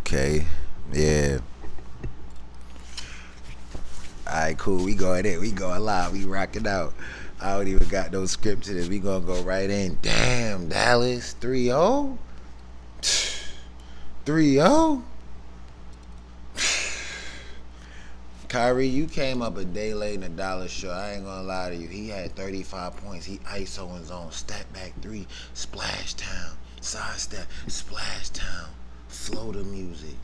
Okay. Yeah. Alright, cool. We going in. We going live. We rocking out. I don't even got no script to this. We gonna go right in. Damn, Dallas. 3-0? 3-0? Kyrie, you came up a day late in the dollar show. I ain't gonna lie to you. He had 35 points. He ISO in zone. Step back three. Splash town. Side step. Splash town. Floater music.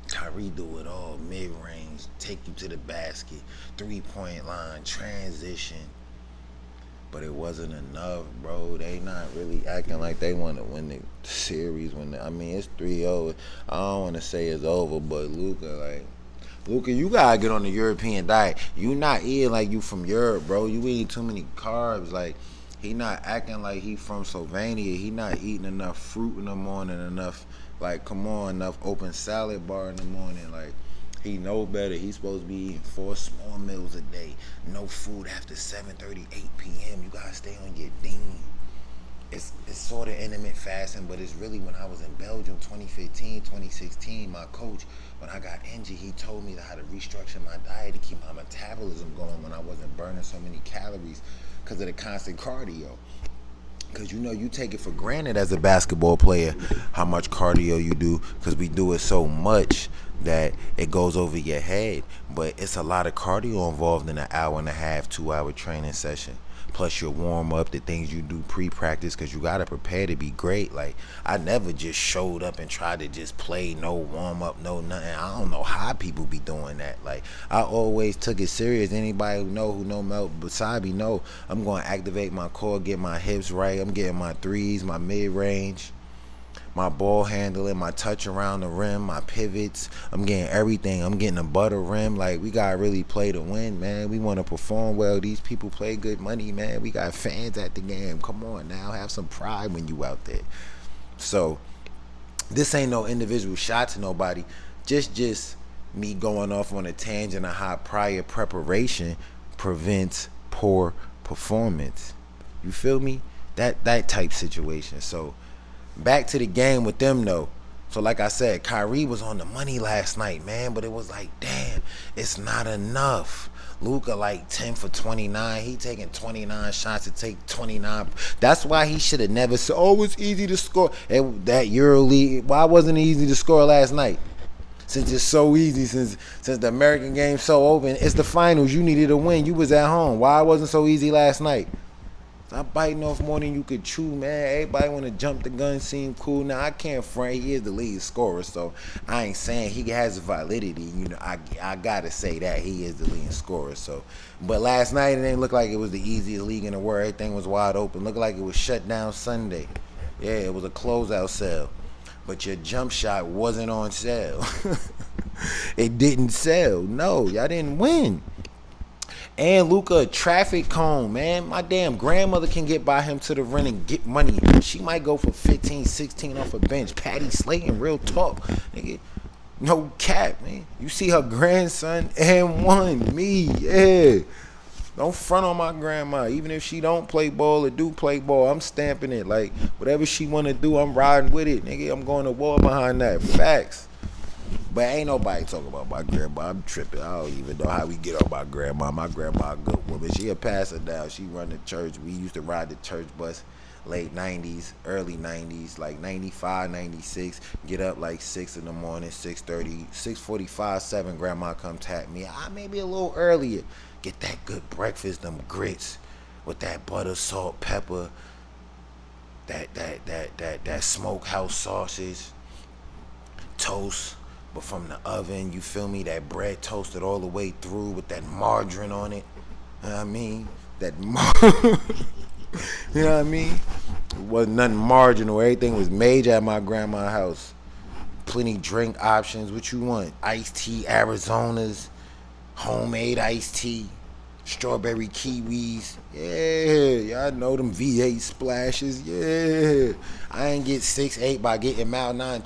Kyrie do it all. Mid-range. Take you to the basket. 3-point line. Transition. But it wasn't enough, bro. They not really acting like they want to win the series. I mean, it's 3-0. I don't want to say it's over, but Luka, you gotta get on the European diet. You not eating like you from Europe, bro. You eating too many carbs. Like, he not acting like he from Slovenia. He not eating enough fruit in the morning, enough, like, come on, enough open salad bar in the morning. Like, he know better. He's supposed to be eating 4 small meals a day. No food after 7:30, 8 p.m. You gotta stay on your ding. It's sort of intermittent fasting, but it's really when I was in Belgium 2015, 2016, my coach, when I got injured, he told me how to restructure my diet to keep my metabolism going when I wasn't burning so many calories because of the constant cardio. Because, you take it for granted as a basketball player how much cardio you do because we do it so much that it goes over your head. But it's a lot of cardio involved in an hour and a half, 2-hour training session. Plus your warm up, the things you do pre-practice, because you got to prepare to be great. Like, I never just showed up and tried to just play, no warm up, no nothing. I don't know how people be doing that. Like, I always took it serious. Anybody who know Mel beside me know I'm going to activate my core, get my hips right. I'm getting my threes, my mid-range, my ball handling, my touch around the rim, my pivots. I'm getting everything. I'm getting a butter rim. Like, we got to really play to win, man. We want to perform well. These people play good money, man. We got fans at the game. Come on now. Have some pride when you out there. So, this ain't no individual shot to nobody. Just me going off on a tangent of how prior preparation prevents poor performance. You feel me? That type situation. So, back to the game with them, though. So, like I said, Kyrie was on the money last night, man. But it was like, damn, it's not enough. Luka, like, 10 for 29. He taking 29 shots to take 29. That's why he should have never said, oh, it's easy to score. That EuroLeague, why wasn't it easy to score last night? Since it's so easy, since the American game's so open, it's the finals. You needed a win. You was at home. Why it wasn't so easy last night? Stop biting off more than you could chew, man. Everybody want to jump the gun, seem cool. Now, I can't front. He is the lead scorer, so I ain't saying he has validity. I got to say that. He is the lead scorer. So, but last night, it didn't look like it was the easiest league in the world. Everything was wide open. Looked like it was shut down Sunday. Yeah, it was a closeout sale. But your jump shot wasn't on sale. It didn't sell. No, y'all didn't win. And Luka, a traffic cone, man. My damn grandmother can get by him to the run and get money. She might go for 15, 16 off a bench. Patty Slayton, real talk. Nigga, no cap, man. You see her grandson and one. Me, yeah. Don't front on my grandma. Even if she don't play ball or do play ball, I'm stamping it. Like, whatever she want to do, I'm riding with it. Nigga, I'm going to war behind that. Facts. But ain't nobody talking about my grandma. I'm tripping. I don't even know how we get on my grandma. My grandma a good woman. She a pastor now. She run the church. We used to ride the church bus late 90s, early 90s, like 95, 96. Get up like 6 in the morning, 6:30, 6:45, 7. Grandma come tap me. Maybe a little earlier. Get that good breakfast, them grits with that butter, salt, pepper, that smokehouse sausage, toast. But from the oven, you feel me? That bread toasted all the way through with that margarine on it. You know what I mean? You know what I mean? It wasn't nothing marginal. Everything was major at my grandma's house. Plenty drink options. What you want? Iced tea, Arizona's, homemade iced tea, strawberry kiwis. Yeah, y'all know them V8 splashes. Yeah. I ain't get 6'8" by getting malnourishment.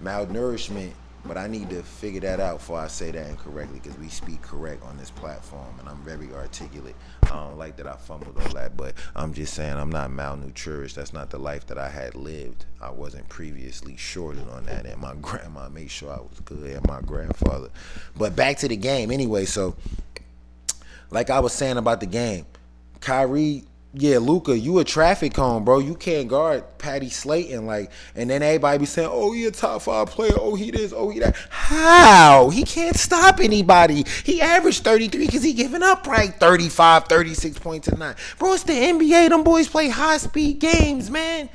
Malnourishment But I need to figure that out before I say that incorrectly, because we speak correct on this platform and I'm very articulate. I don't like that I fumbled all that, but I'm just saying I'm not malnourished. That's not the life that I had lived. I wasn't previously shorted on that, and my grandma made sure I was good, and my grandfather. But back to the game anyway. So, like I was saying about the game, Kyrie, yeah, Luka, you a traffic cone, bro. You can't guard Patty Slayton, like, and then everybody be saying, "Oh, he a top 5 player. Oh, he this. Oh, he that." How? He can't stop anybody. He averaged 33 because he giving up right 35, 36 points a night, bro. It's the NBA. Them boys play high speed games, man.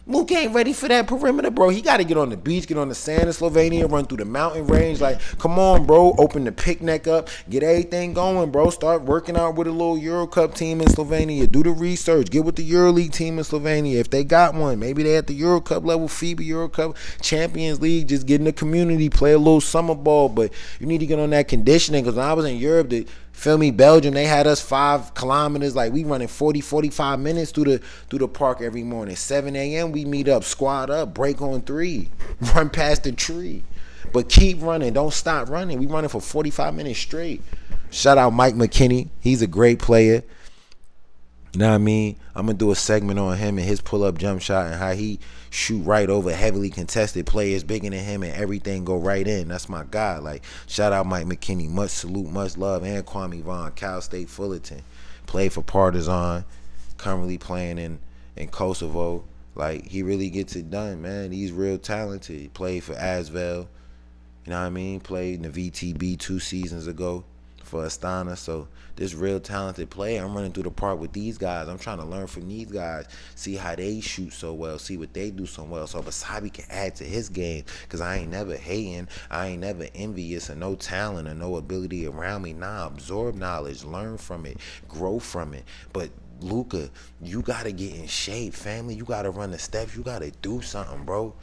Luke ain't ready for that perimeter, bro. He got to get on the beach, get on the sand in Slovenia, run through the mountain range. Like, come on, bro. Open the picnic up. Get everything going, bro. Start working out with a little Euro Cup team in Slovenia. Do the research. Get with the EuroLeague team in Slovenia. If they got one, maybe they at the Euro Cup level, FIBA Euro Cup, Champions League. Just get in the community, play a little summer ball. But you need to get on that conditioning, because when I was in Europe, feel me, Belgium, they had us 5 kilometers. Like, we running 40, 45 minutes through the park every morning. 7 a.m. we meet up, squad up, break on 3, run past the tree. But keep running. Don't stop running. We running for 45 minutes straight. Shout out Mike McKinney. He's a great player. You know what I mean? I'm going to do a segment on him and his pull-up jump shot and how he shoot right over heavily contested players bigger than him and everything go right in. That's my guy. Like, shout out Mike McKinney. Much salute, much love. And Kwame Vaughn, Cal State Fullerton. Played for Partizan. Currently playing in Kosovo. Like, he really gets it done, man. He's real talented. He played for Asvel. You know what I mean? Played in the VTB 2 seasons ago for Astana. So this real talented player. I'm running through the park with these guys. I'm trying to learn from these guys, see how they shoot so well, see what they do so well, so Basabi can add to his game. Because I ain't never hating, I ain't never envious of no talent or no ability around me. Nah, absorb knowledge, learn from it, grow from it. But Luka, you got to get in shape, family. You got to run the steps. You got to do something, bro.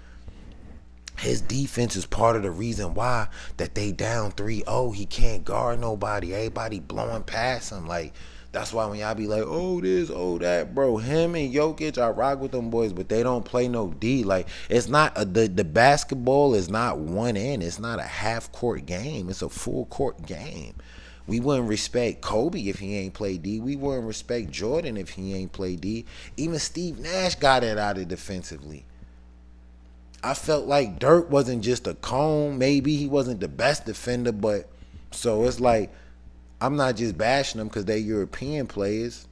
His defense is part of the reason why that they down 3-0. He can't guard nobody. Everybody blowing past him. Like, that's why when y'all be like, oh this, oh that, bro. Him and Jokic, I rock with them boys, but they don't play no D. Like, it's not the basketball is not one end. It's not a half court game. It's a full court game. We wouldn't respect Kobe if he ain't play D. We wouldn't respect Jordan if he ain't play D. Even Steve Nash got it out of defensively. I felt like Dirk wasn't just a cone. Maybe he wasn't the best defender, but so it's like I'm not just bashing them because they're European players.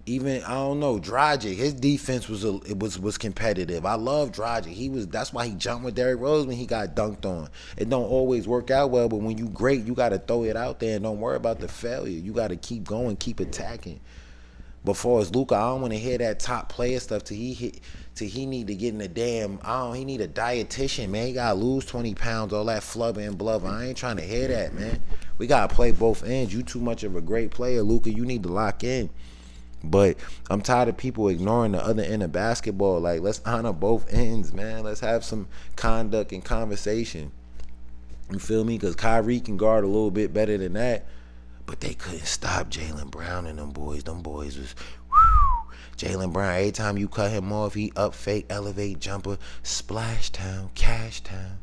Even, I don't know, Dragic, his defense was competitive. I love Dragic. That's why he jumped with Derrick Rose when he got dunked on. It don't always work out well, but when you great, you got to throw it out there and don't worry about the failure. You got to keep going, keep attacking. Before it's Luka, I don't want to hear that top player stuff till he need to get in the damn, he need a dietitian, man. He got to lose 20 pounds, all that flubber and blubber. I ain't trying to hear that, man. We got to play both ends. You too much of a great player, Luka. You need to lock in. But I'm tired of people ignoring the other end of basketball. Like, let's honor both ends, man. Let's have some conduct and conversation. You feel me? Because Kyrie can guard a little bit better than that. But they couldn't stop Jalen Brown and them boys. Them boys was, Jalen Brown, every time you cut him off, he up, fake, elevate, jumper, splash town, cash town.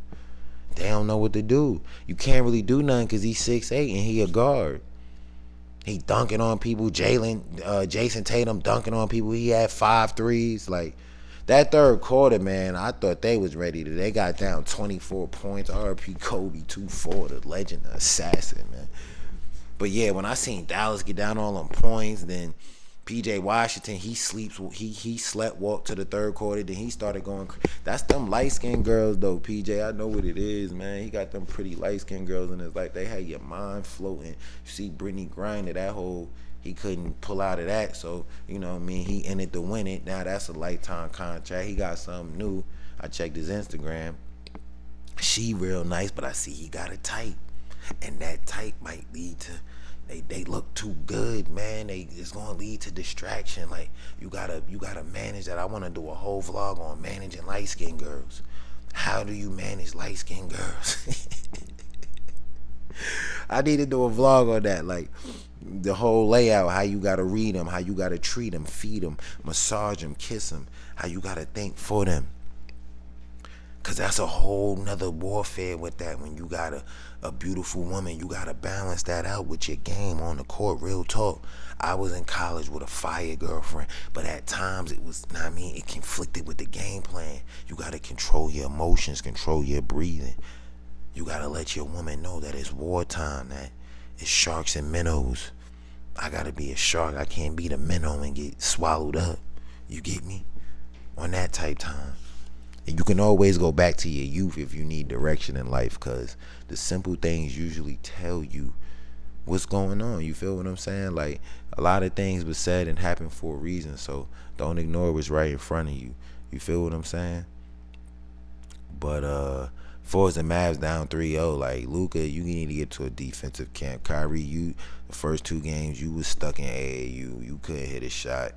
They don't know what to do. You can't really do nothing because he's 6'8" and he a guard. He dunking on people. Jason Tatum dunking on people. He had 5 threes. Like, that third quarter, man, I thought they was ready. They got down 24 points. RP Kobe 2-4, the legend, the assassin, man. But yeah, when I seen Dallas get down all them points, then PJ Washington, he slept walk to the third quarter, then he started going. That's them light-skinned girls, though, PJ. I know what it is, man. He got them pretty light-skinned girls, and it's like they had your mind floating. You see Brittany Griner, that whole, he couldn't pull out of that, so, you know what I mean, he in it to win it. Now that's a lifetime contract. He got something new. I checked his Instagram. She real nice, but I see he got it tight. And that tight might lead to, they look too good, man. It's gonna lead to distraction. Like, you gotta manage that. I wanna do a whole vlog on managing light-skinned girls. How do you manage light-skinned girls? I need to do a vlog on that, like the whole layout, how you gotta read them, how you gotta treat them, feed them, massage them, kiss them, how you gotta think for them. Cause that's a whole nother warfare with that. When you got a beautiful woman, you gotta balance that out with your game on the court. Real talk. I was in college with a fire girlfriend, but at times it was, I mean, it conflicted with the game plan. You gotta control your emotions, control your breathing. You gotta let your woman know that it's wartime, that it's sharks and minnows. I gotta be a shark. I can't be the minnow and get swallowed up. You get me? On that type time. And you can always go back to your youth if you need direction in life, because the simple things usually tell you what's going on. You feel what I'm saying? Like, a lot of things was said and happened for a reason, so don't ignore what's right in front of you. You feel what I'm saying? But for the Mavs down 3-0, like, Luka, you need to get to a defensive camp. Kyrie, the first 2 games you was stuck in AAU. You couldn't hit a shot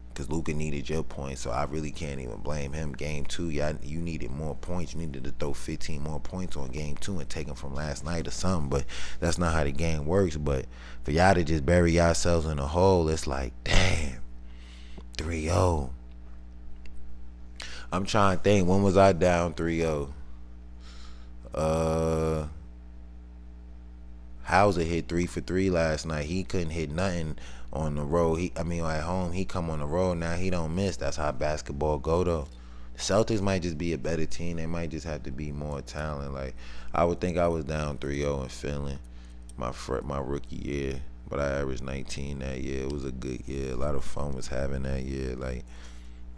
because Luka needed your points, so I really can't even blame him. Game 2, you needed more points. You needed to throw 15 more points on game 2 and take them from last night or something, but that's not how the game works. But for y'all to just bury yourselves in a hole, it's like, damn, 3-0. I'm trying to think, when was I down 3-0? Hauser hit 3 for 3 last night. He couldn't hit nothing on the road. At home, he come on the road now. He don't miss. That's how basketball go though. The Celtics might just be a better team. They might just have to be more talent. Like, I would think I was down 3-0 and feeling my rookie year, but I averaged 19 that year. It was a good year. A lot of fun was having that year. Like,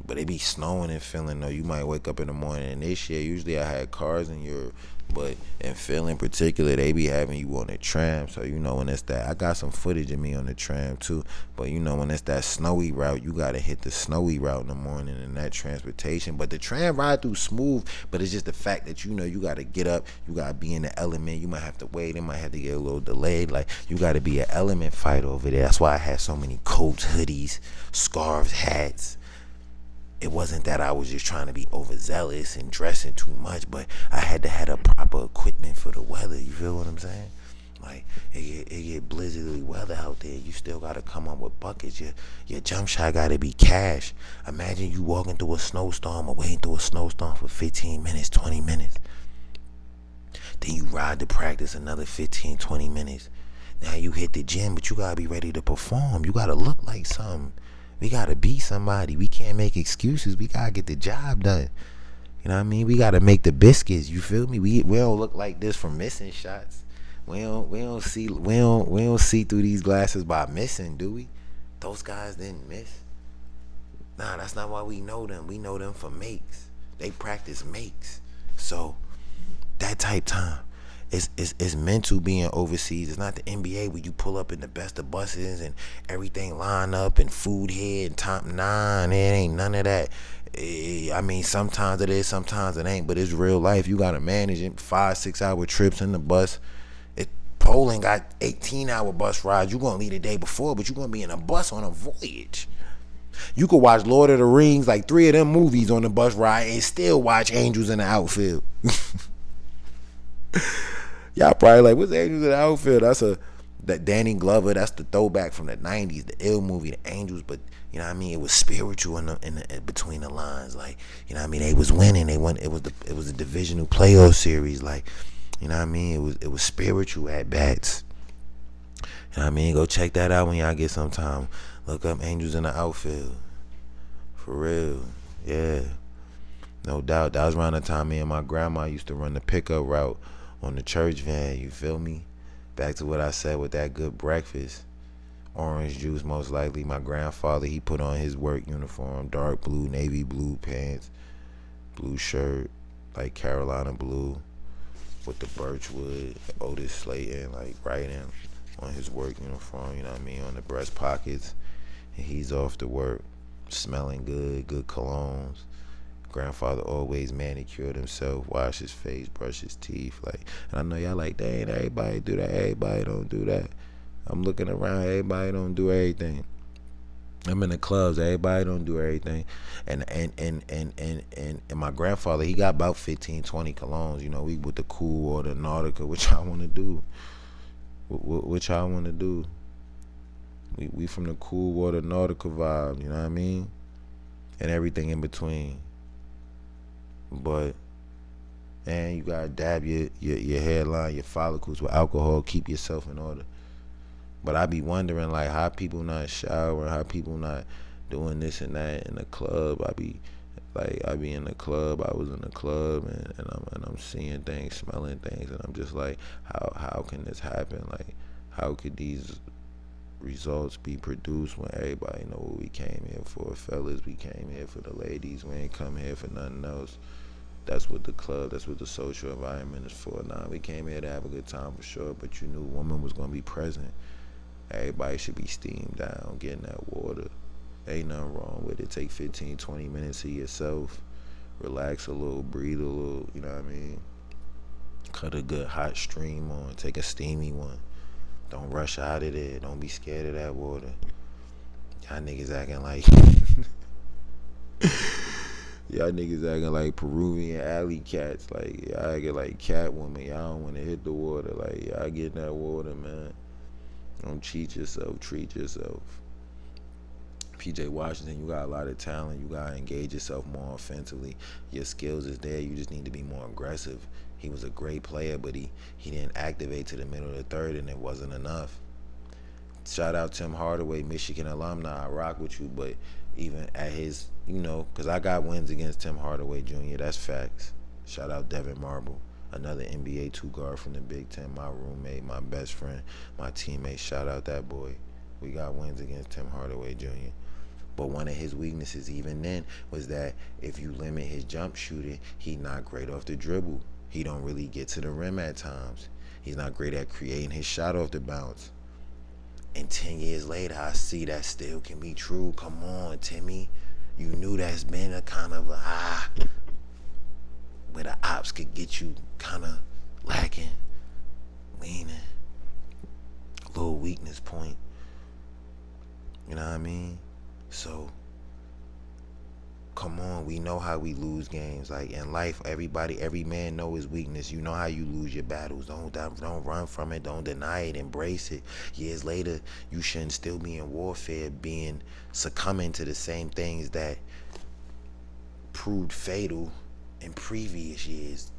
but it be snowing and feeling though. You might wake up in the morning, and this year usually I had cars in Europe, but in Philly in particular, they be having you on the tram. So when it's that, I got some footage of me on the tram too. But when it's that snowy route, you gotta hit the snowy route in the morning and that transportation. But the tram ride through smooth. But it's just the fact that you gotta get up, you gotta be in the element. You might have to wait. It might have to get a little delayed. Like, you gotta be an element fighter over there. That's why I had so many coats, hoodies, scarves, hats. It wasn't that I was just trying to be overzealous and dressing too much, but I had to have the proper equipment for the weather. You feel what I'm saying? Like, it get blizzardly weather out there. You still got to come up with buckets. Your jump shot got to be cash. Imagine you walking through a snowstorm or waiting through a snowstorm for 15 minutes, 20 minutes. Then you ride to practice another 15, 20 minutes. Now you hit the gym, but you got to be ready to perform. You got to look like something. We gotta be somebody. We can't make excuses. We gotta get the job done. You know what I mean? We gotta make the biscuits. You feel me? We don't look like this from missing shots. We don't see through these glasses by missing, do we? Those guys didn't miss. Nah, that's not why we know them. We know them for makes. They practice makes. So that type time. It's mental being overseas. It's not the NBA where you pull up in the best of buses and everything line up and food here and top 9. It ain't none of that. Sometimes it is, sometimes it ain't, but it's real life. You gotta manage it. 5-6 hour trips in the bus. Poland got 18-hour bus rides. You gonna leave the day before, but you gonna be in a bus on a voyage. You could watch Lord of the Rings, like 3 of them movies on the bus ride, and still watch Angels in the Outfield. Y'all probably like, what's Angels in the Outfield? That Danny Glover, that's the throwback from the 90s, the ill movie, the Angels. But it was spiritual in between the lines. Like, they was winning. It was a divisional playoff series. Like, it was spiritual at bats. Go check that out when y'all get some time. Look up Angels in the Outfield. For real. Yeah. No doubt. That was around the time me and my grandma used to run the pickup route on the church van. You feel me? Back to what I said with that good breakfast. Orange juice, most likely. My grandfather, he put on his work uniform. Dark blue, navy blue pants. Blue shirt. Like Carolina blue. With the Birchwood, Otis Slayton, like writing on his work uniform. On the breast pockets. And he's off to work. Smelling good colognes. Grandfather always manicured himself, wash his face, brush his teeth. Like, and I know y'all like, dang, everybody do that. Everybody don't do that. I'm looking around, everybody don't do everything. I'm in the clubs, everybody don't do everything. And my grandfather, he got about 15, 20 colognes. We with the Cool or the Nautica. What y'all want to do? What y'all want to do? We from the Cool Water Nautica vibe, you know what I mean? And everything in between. But And you gotta dab your hairline, your follicles with alcohol. Keep yourself in order. But I be wondering like how people not showering, how people not doing this and that in the club. I be in the club. I was in the club and I'm seeing things, smelling things, and I'm just like, how can this happen? Like, how could these results be produced when everybody know what we came here for? Fellas, we came here for the ladies. We ain't come here for nothing else. That's what the club, that's what the social environment is for. Nah, we came here to have a good time for sure, but you knew a woman was gonna be present. Everybody should be steamed down, getting that water. Ain't nothing wrong with it. Take 15, 20 minutes to yourself. Relax a little, breathe a little, you know what I mean? Cut a good hot stream on. Take a steamy one. Don't rush out of there. Don't be scared of that water. Y'all niggas acting like y'all niggas acting like Peruvian alley cats. Like y'all acting like Catwoman. Y'all don't wanna hit the water. Like y'all get in that water, man. Don't cheat yourself. Treat yourself. PJ Washington, you got a lot of talent. You gotta engage yourself more offensively. Your skills is there. You just need to be more aggressive. He was a great player, but he didn't activate to the middle of the third, and it wasn't enough. Shout out Tim Hardaway, Michigan alumni. I rock with you, but even at his, because I got wins against Tim Hardaway Jr. That's facts. Shout out Devin Marble, another NBA two guard from the Big Ten. My roommate, my best friend, my teammate. Shout out that boy. We got wins against Tim Hardaway Jr. But one of his weaknesses even then was that if you limit his jump shooting, he's not great off the dribble. He don't really get to the rim at times. He's not great at creating his shot off the bounce. And 10 years later, I see that still can be true. Come on, Timmy. You knew that's been a kind of where the ops could get you kind of lacking, leaning, a little weakness point. You know what I mean? So, come on, we know how we lose games. Like in life, every man know his weakness. You know how you lose your battles. Don't run from it. Don't deny it. Embrace it. Years later, you shouldn't still be in warfare, succumbing to the same things that proved fatal in previous years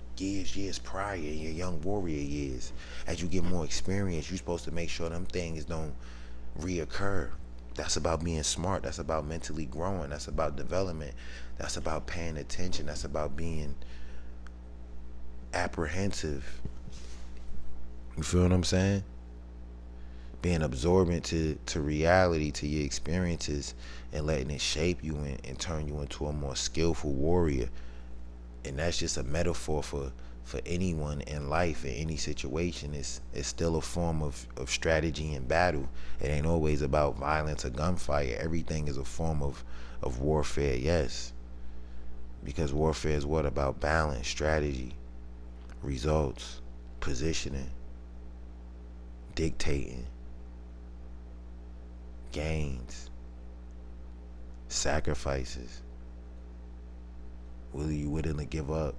prior, in your young warrior years. As you get more experience, you're supposed to make sure them things don't reoccur. That's about being smart. That's about mentally growing. That's about development. That's about paying attention. That's about being apprehensive. You feel what I'm saying? Being absorbent to reality, to your experiences, and letting it shape you and turn you into a more skillful warrior. And that's just a metaphor for anyone in life, in any situation. It's still a form of strategy and battle. It ain't always about violence or gunfire. Everything is a form of warfare, yes. Because warfare is what? About balance, strategy, results, positioning, dictating, gains, sacrifices. Will you willing to give up?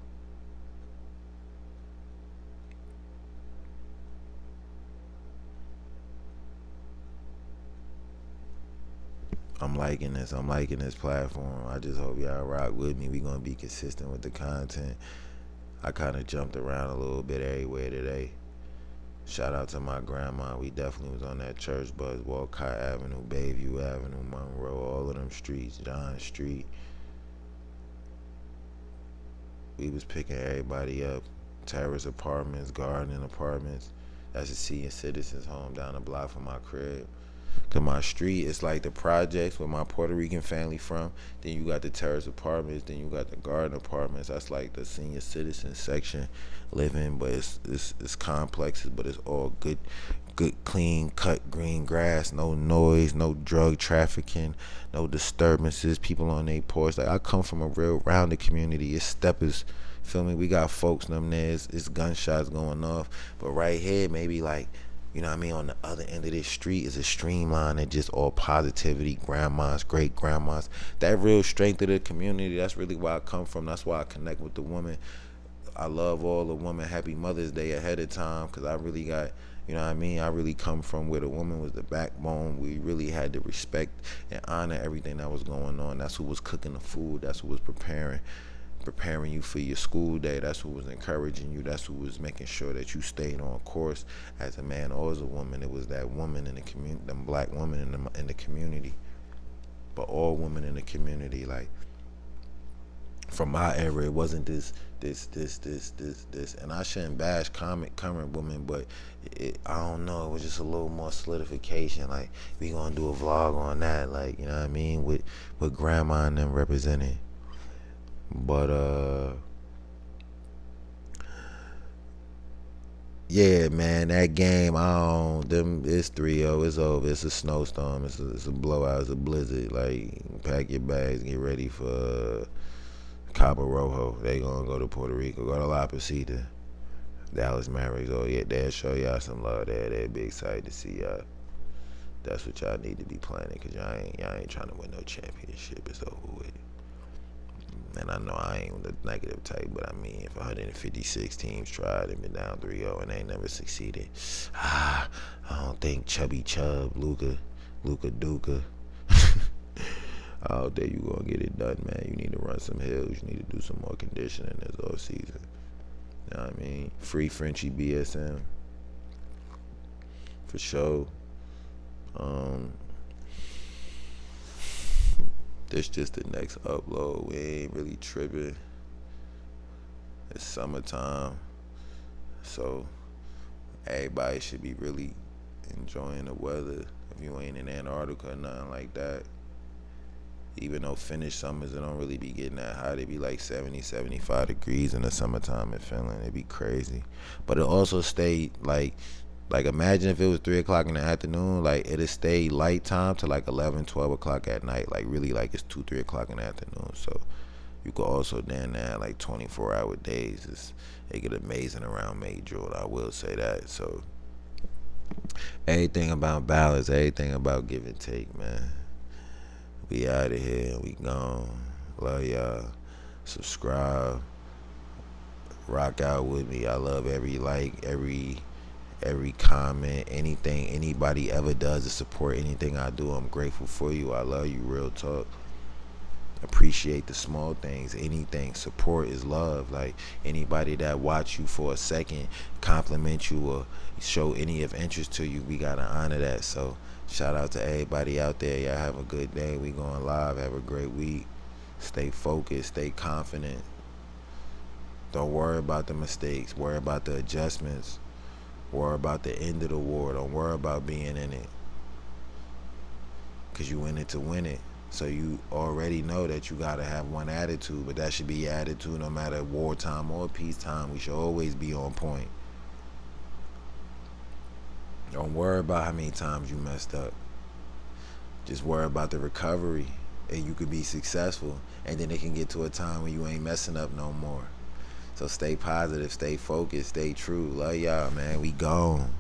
I'm liking this. I'm liking this platform. I just hope y'all rock with me. We gonna be consistent with the content. I kind of jumped around a little bit everywhere today. Shout out to my grandma. We definitely was on that church bus. Walcott Avenue, Bayview Avenue, Monroe, all of them streets, John Street. We was picking everybody up. Terrace Apartments, Garden Apartments. That's a senior citizens home down the block from my crib. Cause my street is like the projects where my Puerto Rican family from. Then you got the Terrace Apartments. Then you got the Garden Apartments. That's like the senior citizen section living, but it's complexes, but it's all good, clean cut green grass. No noise, no drug trafficking, no disturbances. People on their porch. Like I come from a real rounded community. It's steppers. Feel me? We got folks them there. It's gunshots going off, but right here maybe like. You know what I mean? On the other end of this street is a streamline that just all positivity, grandmas, great grandmas. That real strength of the community, that's really where I come from. That's why I connect with the women. I love all the women. Happy Mother's Day ahead of time because I really got, you know what I mean? I really come from where the woman was the backbone. We really had to respect and honor everything that was going on. That's who was cooking the food. That's who was preparing preparing you for your school day. That's what was encouraging you. That's what was making sure that you stayed on course as a man or as a woman. It was that woman in the community, them black women in the community, but all women in the community. Like from my era, it wasn't this, and I shouldn't bash current women, but I don't know. It was just a little more solidification. Like we gonna do a vlog on that, like you know what I mean, with grandma and them representing. But yeah, man, that game, it's 3-0, it's over. It's a snowstorm, it's a blowout, it's a blizzard. Like, pack your bags, get ready for Cabo Rojo. They gonna go to Puerto Rico, go to La Pasita. Dallas Mavericks, oh yeah, they'll show y'all some love there. They'll be excited to see y'all. That's what y'all need to be planning, because y'all ain't trying to win no championship. It's over with. And I know I ain't the negative type, but I mean, if 156 teams tried and been down 3-0 and they never succeeded, I don't think Chubby Chub, Luka Duka, I don't think you gonna get it done, man. You need to run some hills. You need to do some more conditioning this off season. You know what I mean? Free Frenchie BSM. For sure. This just the next upload. We ain't really tripping. It's summertime, so everybody should be really enjoying the weather. If you ain't in Antarctica or nothing like that, even though Finnish summers, it don't really be getting that hot. It be like 70, 75 degrees in the summertime in Finland. It be crazy, but it also stay like imagine if it was 3 o'clock in the afternoon, like it'll stay light time to like 11, 12 o'clock at night. Like really, like it's 2, 3 o'clock in the afternoon. So you could also then have like 24-hour days. It get amazing around May, June. I will say that. So everything about balance, everything about give and take, man. We out of here. We gone. Love y'all. Subscribe. Rock out with me. I love every like, every comment, anything anybody ever does to support anything I do. I'm grateful for you. I love you, real talk. Appreciate the small things. Anything. Support is love. Like anybody that watch you for a second, compliment you or show any of interest to you, we gotta honor that. So shout out to everybody out there. Y'all have a good day. We going live. Have a great week. Stay focused. Stay confident. Don't worry about the mistakes. Worry about the adjustments. Worry about the end of the war. Don't worry about being in it, because you in it to win it. So you already know that you gotta have one attitude, but that should be your attitude no matter wartime or peacetime. We should always be on point. Don't worry about how many times you messed up. Just worry about the recovery, and you could be successful, and then it can get to a time when you ain't messing up no more. So stay positive, stay focused, stay true. Love y'all, man. We gone.